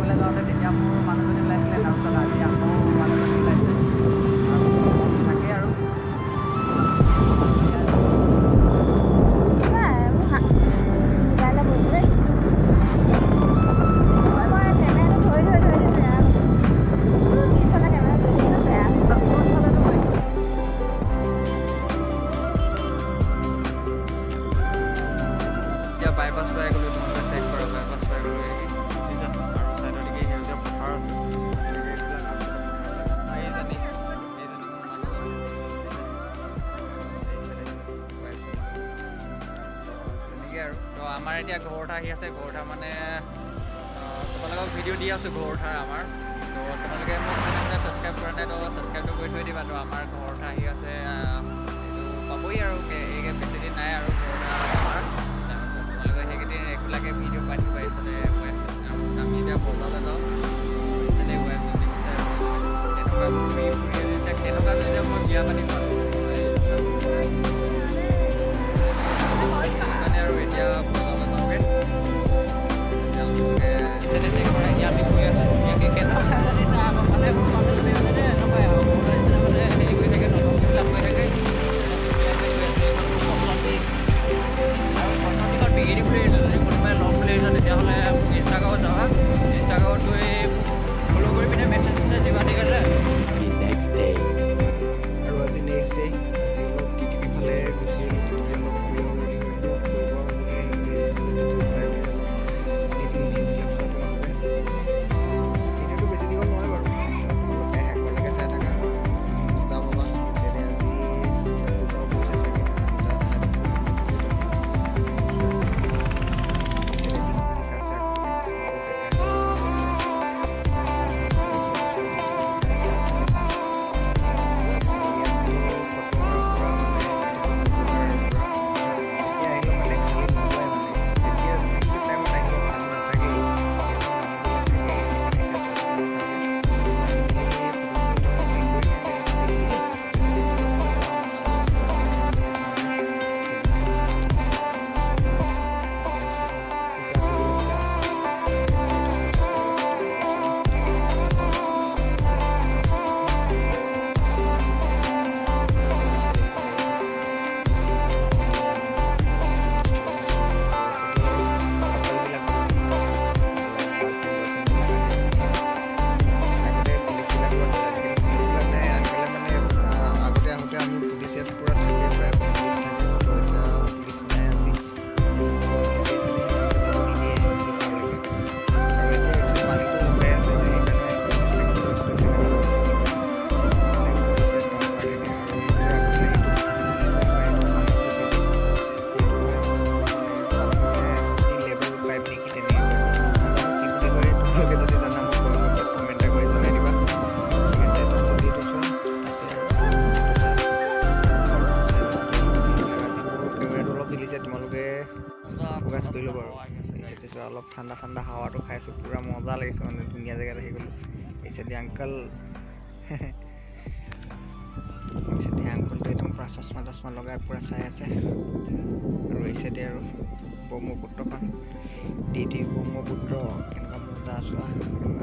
এফালে যাওঁতে তেতিয়া মোৰ মানুহজনী ওলাইছিলে, তাৰপিছত আজি আকৌ মানুহজনী ওলাইছে থাকে আৰু এতিয়া বাইপাছ পাই গ'লোঁ। তোমালোকে চেক কৰা, বাইপাছ পাই গ'লোঁ বুজিছা। আৰু ছাইডৰ দিকে সেউজীয়া পথাৰ আছে। এইজনী মোৰ মানুহজনী তেনেকৈ আৰু তো আমাৰ এতিয়া ঘৰটা আহি আছে। ঘৰটা মানে তোমালোকক ভিডিঅ' দি আছোঁ ঘৰটাৰ আমাৰ। তো তোমালোকে মোক মানে ছাবস্ক্ৰাইব কৰা নাই, তো ছাবস্ক্ৰাইবটো কৰি থৈ দিবা। তো আমাৰ ঘৰটা আহি আছে, এইটো পাবই আৰু এই বেছিদিন নাই আৰু ঘৰটা আমাৰ। তাৰপিছত তোমালোকে সেইকেইদিন ৰেগুলাৰকৈ ভিডিঅ' পাই থাকিবা। এইচতে তাৰপিছত আমি এতিয়া বজাৰলৈ যাওঁ। এইচতে ৱেব দেখিছে তেনেকুৱা ফুৰি দিছে, তেনেকুৱা যেতিয়া মই বিয়া পাতিম মানে আৰু এতিয়া বজাৰলৈ যাওঁগৈ। তেওঁলোকে এইচতে চেক কৰে। এতিয়া আমি গৈ আছোঁ ধুনীয়াকৈ কেনেকুৱা জানিছে আমাৰ ফালে মানে এনেকুৱাই আৰু মানে হেৰি কৰি থাকে, নতুনবিলাক হৈ থাকে। আৰু প্ৰথমদিনত বিগেৰি বুলি যদি কোনোবাই লগ বুলি আহিছে তেতিয়াহ'লে মোক ইনষ্টাগ্ৰামত যাবা। ইনষ্টাগ্ৰামত গৈ ফ'ল' কৰি পিনে মেছেজ দিবা, ঠিক আছে। আৰু আজি নেক্সট ডে'। আজি অলপ টিটিপি ফালে গুচি আহিলোঁ। টিটিপি অলপ ফুৰিব বুলি কৰিলোঁ। ফুৰিব বুলি আহিলোঁ ভিডিঅ'টো বেছি দীঘল নহয় বাৰু। তোমালোকে শেষলৈকে চাই থাকা, মজা পাবা। যেনে আজি পূজাও কৰিছে চাগে, পূজা চাই তোমালোকে ফ'কাছ কৰি ল'ব আৰু। এইচেতে অলপ ঠাণ্ডা ঠাণ্ডা হাৱাটো খাইছোঁ, পূৰা মজা লাগিছে মানে, ধুনীয়া জেগাত আহি গ'লোঁ। এইচেতে আংকল এইচেতে আংকলটো একদম পূৰা চশমা তচমা লগাই পূৰা চাই আছে। আৰু এইচেতে আৰু ব্ৰহ্মপুত্ৰখন টিটি ব্ৰহ্মপুত্ৰ কেনেকুৱা মজা চোৱা।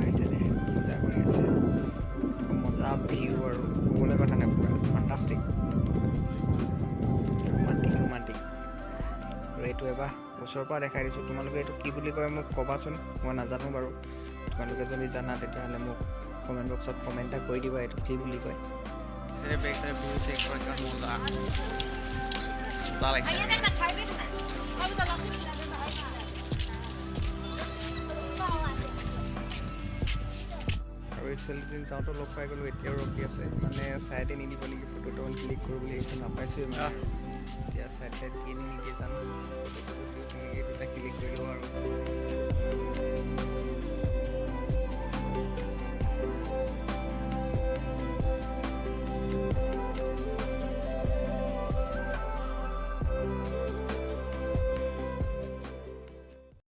এইচেতে পূজা কৰি আছে, মজা ভিউ আৰু ক'বলৈ কথা নাই, পূৰা ফেণ্টাষ্টিক ৰোমাণ্টিক। আৰু এইটো এবাৰ ওচৰৰ পৰা দেখাই দিছোঁ। তোমালোকে এইটো কি বুলি কয় মোক ক'বাচোন, মই নাজানো বাৰু। তোমালোকে যদি জানা তেতিয়াহ'লে মোক কমেণ্ট বক্সত কমেণ্ট এটা কৰি দিবা, এইটো কি বুলি কয়। বেক চাইড ভিউ চেক কৰা কিমান মজা লাগিছে। আৰু এই ছোৱালীজনী যাওঁতে লগ পাই গ'লোঁ, এতিয়াও ৰখি আছে মানে চাইডে নিদিব নেকি, ফটো এটা ক্লিক কৰিবলৈ আহিছোঁ, নাপাইছোঁৱে মানে। এতিয়া চাইড দিয়ে নিদিয়ে জানো, ফটো তেনেকৈ দুটা ক্লিক কৰি লওঁ আৰু।